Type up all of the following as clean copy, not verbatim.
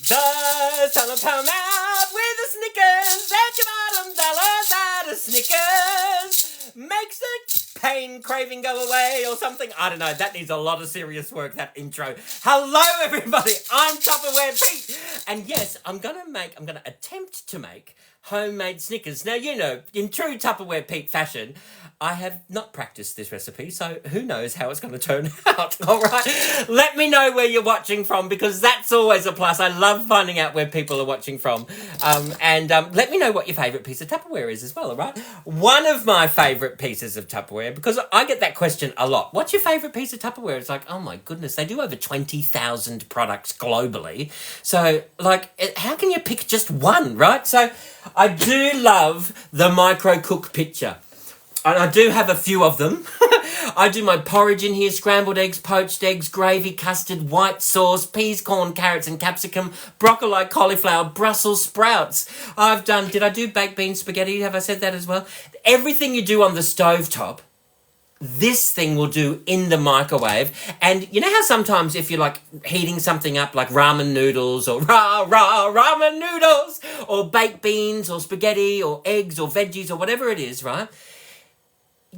The summer come out with the Snickers at your bottom dollar. That a Snickers makes the pain craving go away or something. I don't know. That needs a lot of serious work, that intro. Hello, everybody. I'm Tupperware Pete. And yes, I'm going to attempt to make homemade Snickers. Now, you know, in true Tupperware Pete fashion, I have not practiced this recipe, so who knows how it's going to turn out, all right? Let me know where you're watching from, because that's always a plus. I love finding out where people are watching from. And let me know what your favourite piece of Tupperware is as well, all right? One of my favourite pieces of Tupperware, because I get that question a lot. What's your favourite piece of Tupperware? It's like, oh my goodness, they do over 20,000 products globally. So, like, how can you pick just one, right? So, I do love the micro cook pitcher. And I do have a few of them. I do my porridge in here, scrambled eggs, poached eggs, gravy, custard, white sauce, peas, corn, carrots and capsicum, broccoli, cauliflower, Brussels sprouts. Did I do baked bean spaghetti? Have I said that as well? Everything you do on the stovetop, this thing will do in the microwave. And you know how sometimes if you're like heating something up like ramen noodles or ramen noodles or baked beans or spaghetti or eggs or veggies or whatever it is, right?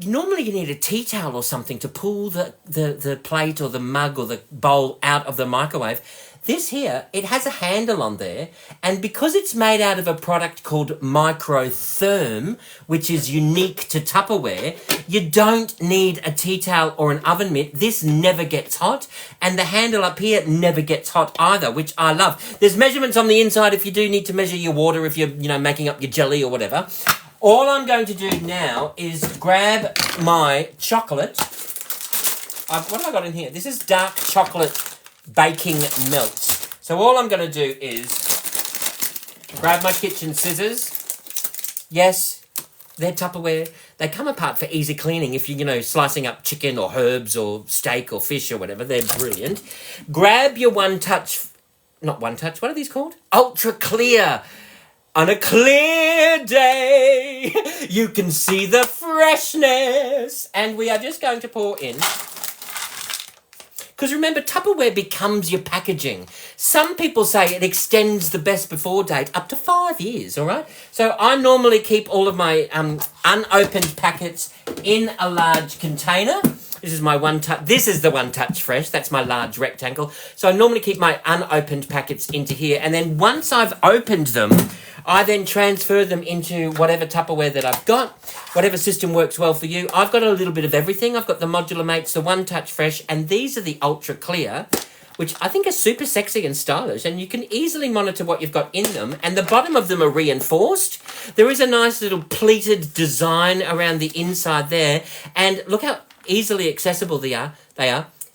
Normally you need a tea towel or something to pull the plate or the mug or the bowl out of the microwave. This here, it has a handle on there, and because it's made out of a product called Microtherm, which is unique to Tupperware, you don't need a tea towel or an oven mitt. This never gets hot, and the handle up here never gets hot either, which I love. There's measurements on the inside if you do need to measure your water, if you're, making up your jelly or whatever. All I'm going to do now is grab my chocolate. What have I got in here? This is dark chocolate baking melt. So all I'm going to do is grab my kitchen scissors. Yes, they're Tupperware. They come apart for easy cleaning if you're, slicing up chicken or herbs or steak or fish or whatever. They're brilliant. Grab your what are these called? Ultra Clear. On a clear day, you can see the freshness. And we are just going to pour in. Because remember, Tupperware becomes your packaging. Some people say it extends the best before date up to 5 years, all right? So I normally keep all of my unopened packets in a large container. This is my This is the One Touch Fresh. That's my large rectangle. So I normally keep my unopened packets into here. And then once I've opened them, I then transfer them into whatever Tupperware that I've got, whatever system works well for you. I've got a little bit of everything. I've got the Modular Mates, the One Touch Fresh, and these are the Ultra Clear, which I think are super sexy and stylish, and you can easily monitor what you've got in them, and the bottom of them are reinforced. There is a nice little pleated design around the inside there, and look how easily accessible they are.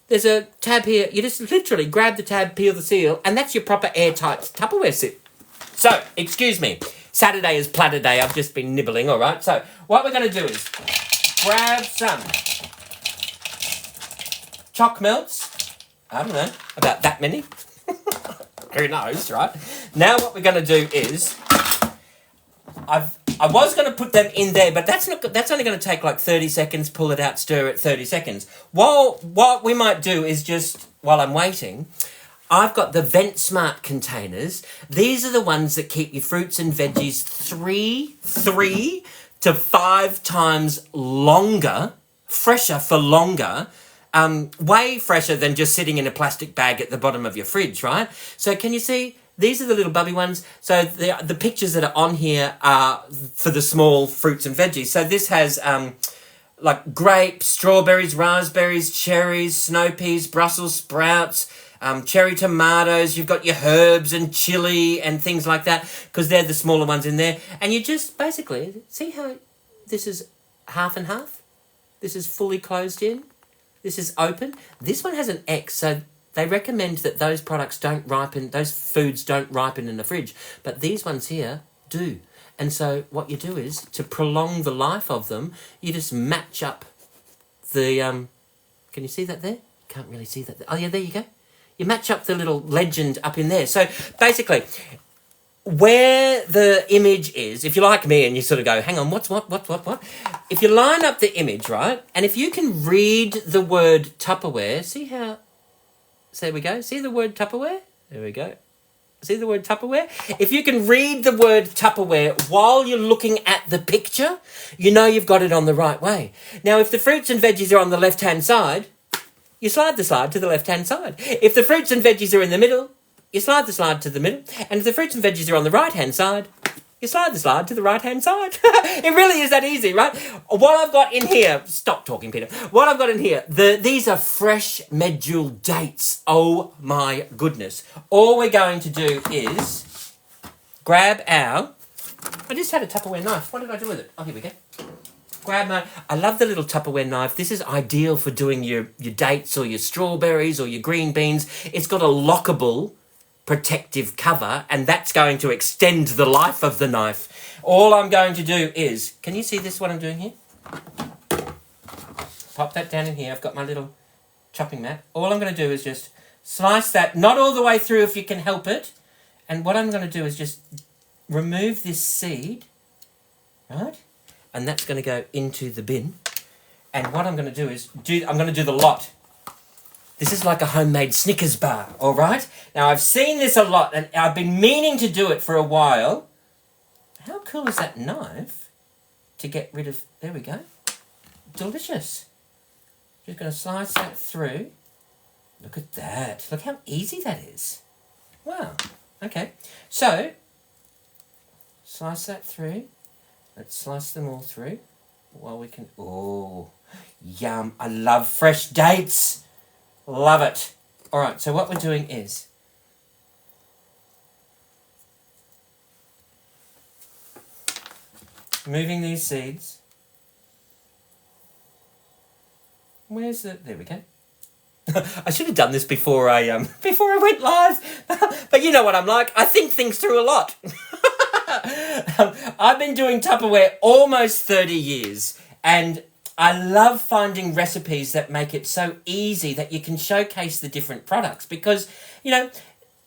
There's a tab here. You just literally grab the tab, peel the seal, and that's your proper airtight Tupperware sip. So, excuse me, Saturday is platter day. I've just been nibbling, all right? So, what we're going to do is grab some choc melts. I don't know, about that many. Who knows, right? Now what we're going to do is, I was going to put them in there, but that's only going to take like 30 seconds, pull it out, stir it, 30 seconds. What we might do is just, while I'm waiting, I've got the Vent Smart containers. These are the ones that keep your fruits and veggies 3 to 5 times longer, fresher for longer, way fresher than just sitting in a plastic bag at the bottom of your fridge, right? So can you see? These are the little bubby ones. So the pictures that are on here are for the small fruits and veggies. So this has like grapes, strawberries, raspberries, cherries, snow peas, Brussels sprouts, cherry tomatoes. You've got your herbs and chili and things like that, because they're the smaller ones in there. And you just basically see how this is half and half. This is fully closed in. This is open. This one has an X, so they recommend that those products don't ripen, those foods don't ripen in the fridge, but these ones here do. And so what you do is, to prolong the life of them, you just match up the, can you see that there? Can't really see that. Oh yeah, there you go. You match up the little legend up in there. So basically, where the image is, if you're like me and you sort of go, hang on, what? If you line up the image, right, and if you can read the word Tupperware, see how, so there we go, see the word Tupperware? There we go. See the word Tupperware? If you can read the word Tupperware while you're looking at the picture, you know you've got it on the right way. Now, if the fruits and veggies are on the left-hand side, you slide the slide to the left-hand side. If the fruits and veggies are in the middle, you slide the slide to the middle. And if the fruits and veggies are on the right-hand side, you slide the slide to the right-hand side. It really is that easy, right? What I've got in here... Stop talking, Peter. What I've got in here, these are fresh Medjool dates. Oh, my goodness. All we're going to do is grab our... I just had a Tupperware knife. What did I do with it? Oh, here we go. Grab my... I love the little Tupperware knife. This is ideal for doing your dates or your strawberries or your green beans. It's got a lockable protective cover, and that's going to extend the life of the knife. All I'm going to do is... Can you see this, what I'm doing here? Pop that down in here. I've got my little chopping mat. All I'm going to do is just slice that, not all the way through if you can help it. And what I'm going to do is just remove this seed, right? And that's going to go into the bin. And what I'm going to do is... I'm going to do the lot. This is like a homemade Snickers bar, all right? Now, I've seen this a lot, and I've been meaning to do it for a while. How cool is that knife to get rid of... There we go. Delicious. Just going to slice that through. Look at that. Look how easy that is. Wow. Okay. So, slice that through. Let's slice them all through while we can... Oh, yum. I love fresh dates. Love it. All right, so what we're doing is moving these seeds. Where's the... There we go. I should have done this before I went live. But you know what I'm like. I think things through a lot. I've been doing Tupperware almost 30 years, and I love finding recipes that make it so easy that you can showcase the different products because, you know,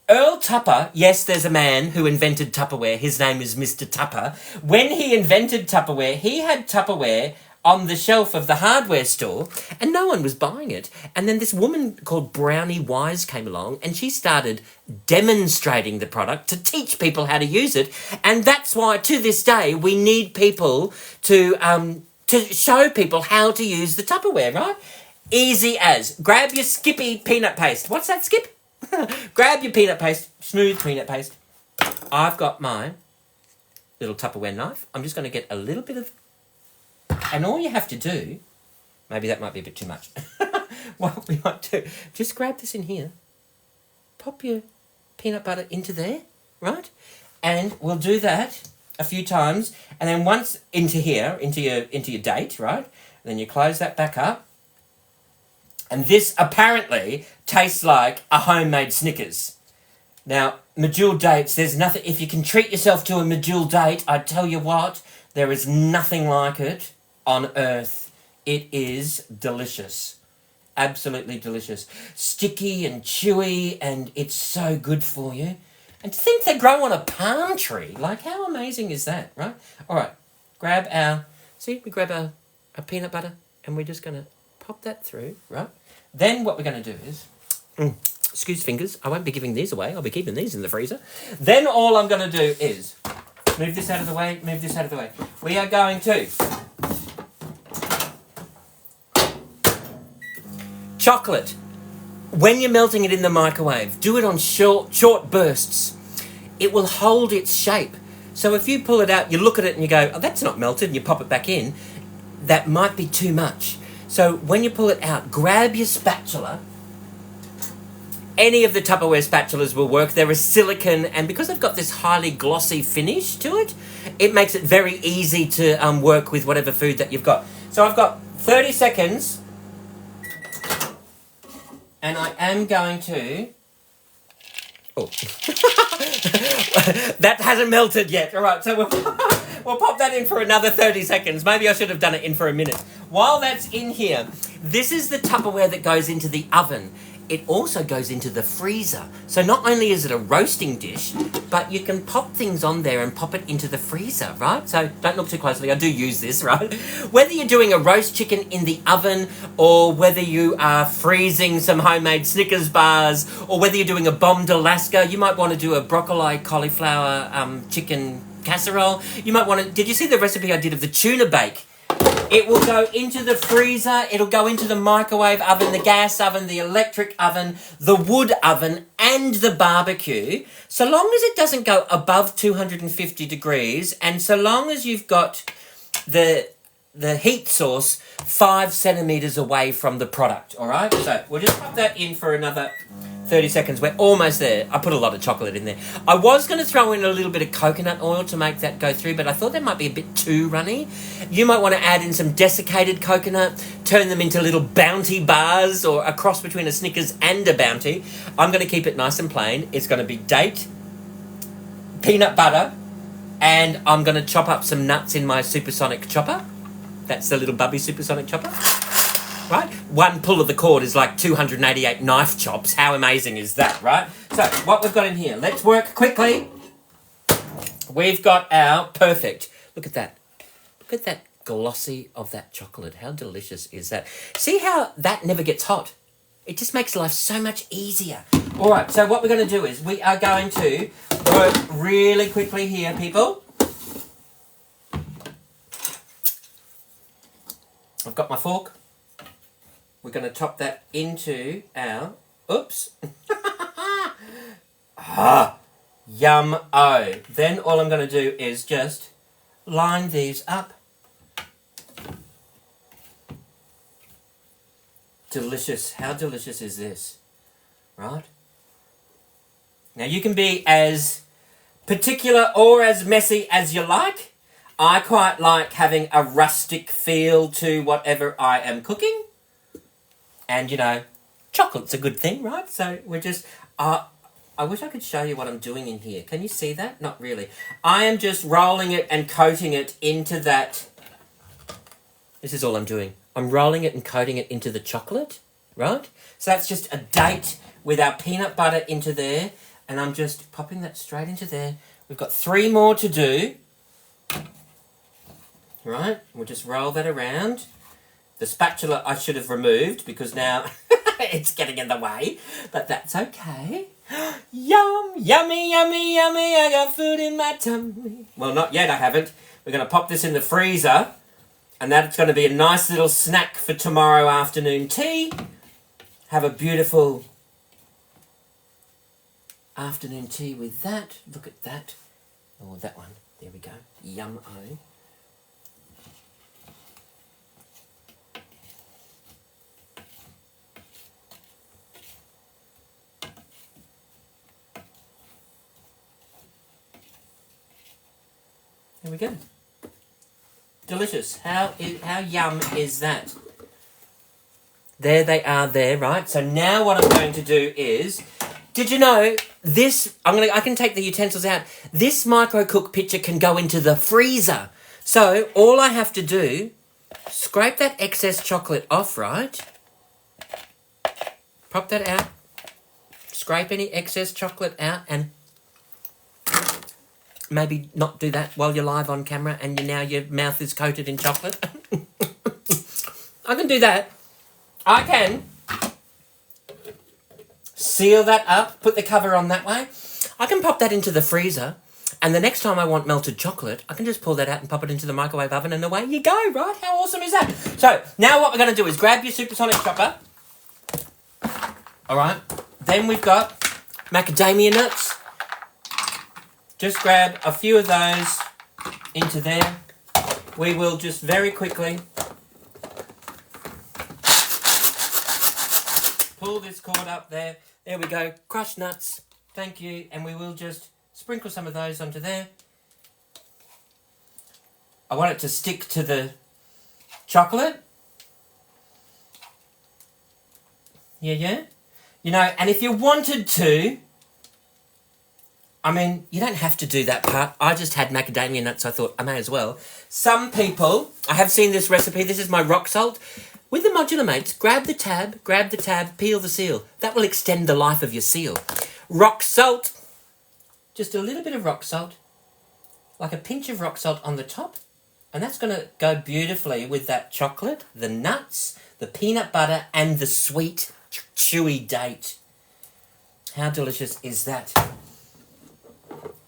Earl Tupper, yes, there's a man who invented Tupperware. His name is Mr. Tupper. When he invented Tupperware, he had Tupperware on the shelf of the hardware store and no one was buying it. And then this woman called Brownie Wise came along and she started demonstrating the product to teach people how to use it. And that's why to this day we need people to show people how to use the Tupperware, right? Easy as. Grab your Skippy peanut paste. What's that, Skip? Grab your peanut paste, smooth peanut paste. I've got my little Tupperware knife. I'm just going to get a little bit of... And all you have to do... Maybe that might be a bit too much. What we might do... Just grab this in here. Pop your peanut butter into there, right? And we'll do that a few times, and then once into here, into your date, right? And then you close that back up. And this apparently tastes like a homemade Snickers. Now, Medjool dates, there's nothing... If you can treat yourself to a Medjool date, I tell you what, there is nothing like it on earth. It is delicious. Absolutely delicious. Sticky and chewy, and it's so good for you. And to think they grow on a palm tree. Like, how amazing is that, right? All right, grab our... See, we grab our peanut butter, and we're just going to pop that through, right? Then what we're going to do is... excuse fingers, I won't be giving these away. I'll be keeping these in the freezer. Then all I'm going to do is... Move this out of the way, move this out of the way. We are going to... Chocolate. When you're melting it in the microwave, do it on short bursts. It will hold its shape. So if you pull it out, you look at it and you go, oh, that's not melted, and you pop it back in, that might be too much. So when you pull it out, grab your spatula. Any of the Tupperware spatulas will work. They're a silicone, and because they've got this highly glossy finish to it, it makes it very easy to work with whatever food that you've got. So I've got 30 seconds, and I am going to... Oh. That hasn't melted yet. All right, so we'll pop that in for another 30 seconds. Maybe I should have done it in for a minute. While that's in here, this is the Tupperware that goes into the oven. it also goes into the freezer. So not only is it a roasting dish, but you can pop things on there and pop it into the freezer, right? So don't look too closely. I do use this, right? Whether you're doing a roast chicken in the oven, or whether you are freezing some homemade Snickers bars, or whether you're doing a bombe d'Alaska, you might want to do a broccoli cauliflower chicken casserole. You might want to... Did you see the recipe I did of the tuna bake? It will go into the freezer, it'll go into the microwave oven, the gas oven, the electric oven, the wood oven, and the barbecue. So long as it doesn't go above 250 degrees, and so long as you've got the heat source 5 centimetres away from the product, all right? So we'll just pop that in for another 30 seconds. We're almost there. I put a lot of chocolate in there. I was going to throw in a little bit of coconut oil to make that go through, but I thought that might be a bit too runny. You might want to add in some desiccated coconut, turn them into little Bounty bars, or a cross between a Snickers and a Bounty. I'm going to keep it nice and plain. It's going to be date, peanut butter, and I'm going to chop up some nuts in my supersonic chopper. That's the little Bubby supersonic chopper. Right? One pull of the cord is like 288 knife chops. How amazing is that, right? So, what we've got in here. Let's work quickly. We've got our perfect. Look at that. Look at that glossy of that chocolate. How delicious is that? See how that never gets hot? It just makes life so much easier. All right, so what we're going to do is we are going to work really quickly here, people. I've got my fork. We're going to top that into our... Oops. Yum-o. Then all I'm going to do is just line these up. Delicious. How delicious is this? Right? Now you can be as particular or as messy as you like. I quite like having a rustic feel to whatever I am cooking. And, you know, chocolate's a good thing, right? So we're just... I wish I could show you what I'm doing in here. Can you see that? Not really. I am just rolling it and coating it into that... This is all I'm doing. I'm rolling it and coating it into the chocolate, right? So that's just a date with our peanut butter into there. And I'm just popping that straight into there. We've got 3 more to do. Right? We'll just roll that around. The spatula I should have removed because now it's getting in the way, but that's okay. Yum, yummy, yummy, yummy, I got food in my tummy. Well, not yet, I haven't. We're going to pop this in the freezer, and that's going to be a nice little snack for tomorrow afternoon tea. Have a beautiful afternoon tea with that. Look at that. Oh, that one. There we go. Yum-o. There we go. Delicious. How yum is that? There they are there, right? So now what I'm going to do is, did you know this, I can take the utensils out. This micro cook pitcher can go into the freezer. So all I have to do, scrape that excess chocolate off, right? Pop that out. Scrape any excess chocolate out and maybe not do that while you're live on camera and now your mouth is coated in chocolate. I can do that. I can seal that up, put the cover on that way. I can pop that into the freezer, and the next time I want melted chocolate, I can just pull that out and pop it into the microwave oven, and away you go, right? How awesome is that? So now what we're going to do is grab your supersonic chopper. All right. Then we've got macadamia nuts. Just grab a few of those into there. We will just very quickly pull this cord up there. There we go. Crushed nuts. Thank you. And we will just sprinkle some of those onto there. I want it to stick to the chocolate. Yeah. You know, and if you wanted to, I mean, you don't have to do that part. I just had macadamia nuts, so I thought I may as well. Some people, I have seen this recipe. This is my rock salt. With the modular mates, grab the tab, peel the seal. That will extend the life of your seal. Rock salt. Just a little bit of rock salt. Like a pinch of rock salt on the top. And that's going to go beautifully with that chocolate, the nuts, the peanut butter, and the sweet, chewy date. How delicious is that?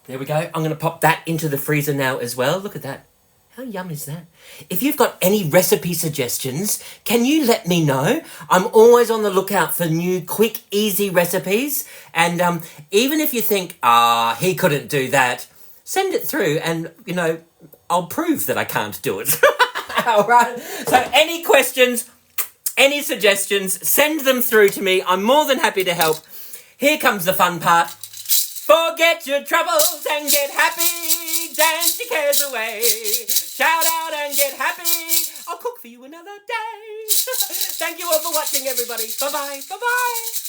There we go. I'm going to pop that into the freezer now as well. Look at that. How yum is that? If you've got any recipe suggestions, can you let me know? I'm always on the lookout for new, quick, easy recipes. And even if you think, he couldn't do that, send it through and, I'll prove that I can't do it. All right? So any questions, any suggestions, send them through to me. I'm more than happy to help. Here comes the fun part. Forget your troubles and get happy. Dance your cares away. Shout out and get happy. I'll cook for you another day. Thank you all for watching, everybody. Bye-bye. Bye-bye.